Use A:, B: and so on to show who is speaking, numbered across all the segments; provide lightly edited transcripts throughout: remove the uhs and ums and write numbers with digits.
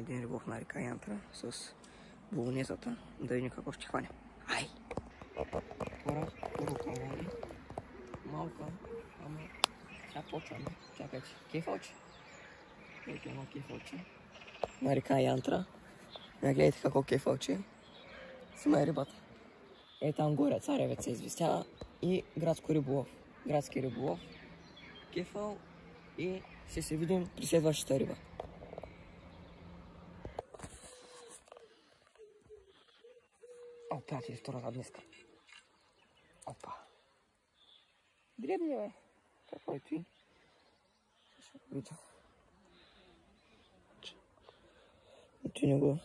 A: един риболов на река Янтра с болонезата. Да видим какво ще хване. Ай! Хора, първо камъни. Малка, ама сега почваме. Чакайте, кефалче. Ето едно кефалче. На река Янтра. Гледайте какво кефалче. Сме рибата. Е там горе Царевец се известява и градски риболов. Кефал и ще се видим при следващата риба. О, приятели, втората днеска. Опа. Дребни, бе. Какво е ти? Ще видя. Ето не го.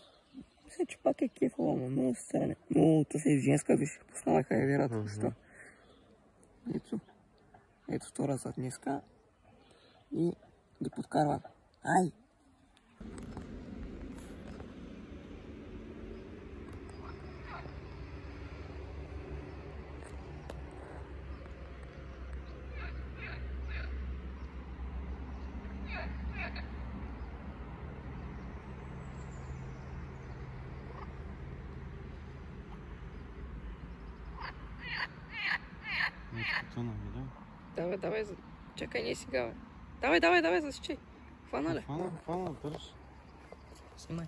A: Мисля, че пак е кефало, но много стане. Но то се е женска, виж. Пуснаха я вероятно. Ето втората днеска. И ги подкарва. Ай! Давай, чакай, не сега, бе. Давай, засечай. Хвана ли?
B: Хвана, бърз.
A: Снимай.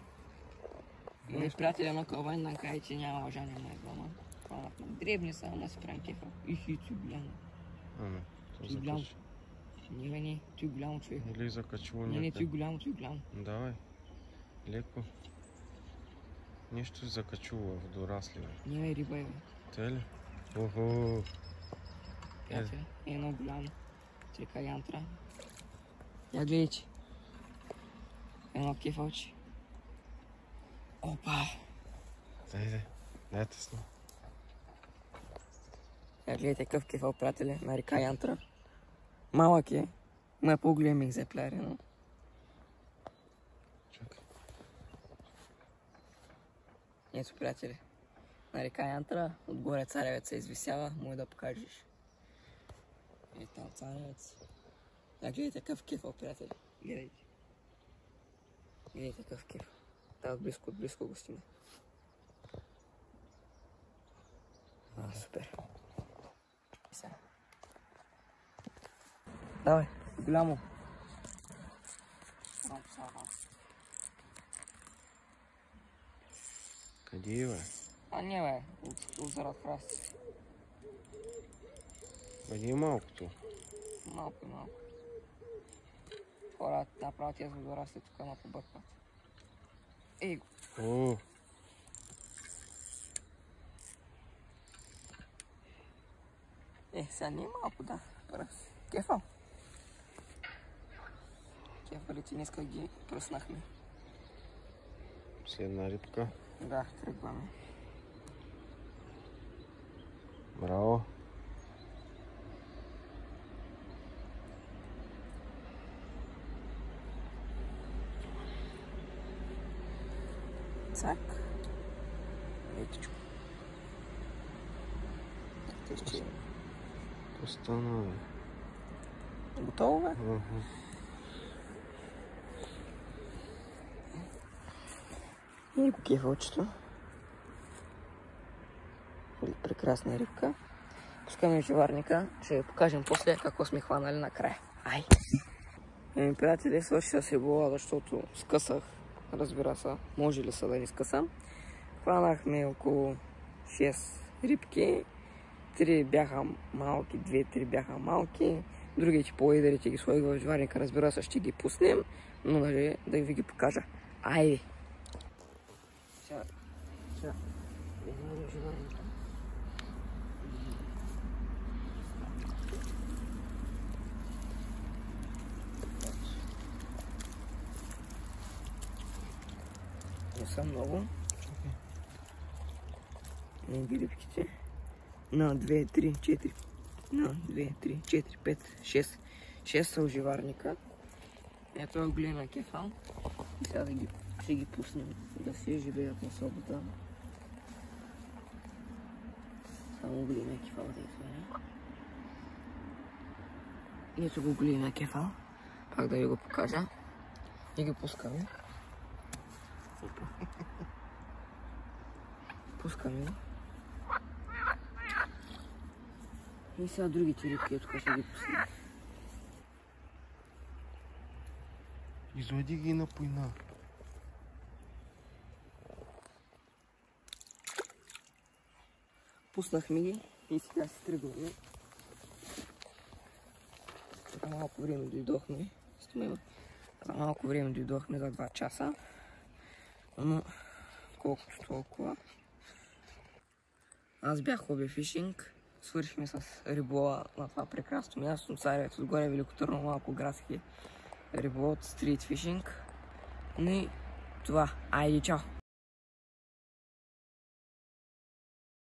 A: И приятели, едно кълбани да кажа, че няма уважание на излама. Хванахме. Дребни са, ама си правим кефа. И ти голямо. Ти голямо. Не, ти голямо, човек.
B: Или закачило
A: някъде. Не, ти голямо.
B: Давай. Леко. Нещо закачило в дорасли, бе.
A: Не, риба е, бе.
B: Те ли? Охо.
A: Приятели, едно голямо. Река Янтра. Я гледайте. Едно кефалче. Опа!
B: Дайте сна.
A: Я гледайте какъв кефал, приятели, на река Янтра. Малък е, но е по-големи екземпляри, но...
B: Чакай.
A: Ето, приятели, на река Янтра, отгоре Царевец се извисява, може да покажеш. Ето там Царевец. Я гледайте какъв кефал, приятели. Гледайте. Гледайте какъв кефал. Да, от близко го снимай. Супер. Сега. Давай, голямо.
B: Къде е, бе?
A: Не, бе, от зарад храст.
B: Къде е малкото?
A: Малко. Хората направят тези водорасли тук на побъркват. Ей го.
B: О!
A: Сега не е малко, да. Кефал. Кефалите днеска ги пръснахме.
B: С една рибка.
A: Да, тръгваме.
B: Браво!
A: Цак. Етичко.
B: Остана, бе.
A: Готово, бе? И го кефалчето. Прекрасна рибка. Пускаме живарника. Ще ви покажем после какво сме хванали накрая. Ай! Приятели, свърши се бола, защото скъсах. Разбира се, може ли са да ни скъсам. Хванахме около 6 рибки. 3 бяха малки, 2-3 бяха малки. Другите по-едерите ги сложих в живарника. Разбира се, ще ги пуснем. Но нали да ви ги покажа. Айде! Сега. Живарника. Не са много. Не ги рибките. На 2, 3, 4. На 2, 3, 4, 5, 6. 6 са в живарника. Ето е големия кефал. Сега ще ги пуснем да се живеят на свобода. Само големия кефал да изгледа. Ето го големия кефал. Пак да ви го покажа. И ги пускаме. Пускаме го. И сега другите рибки, тук ще ги пуснем.
B: Излади ги на пойна.
A: Пуснахме ги и сега си тръгваме. За малко време дойдохме. За малко време дойдохме за 2 часа. Но колкото толкова. Аз бях хоби фишинг. Свършихме с риболова на това прекрасно място. Царят отгоре Велико Търново, малко градски риболов, стрит фишинг. И това. Айде, чао!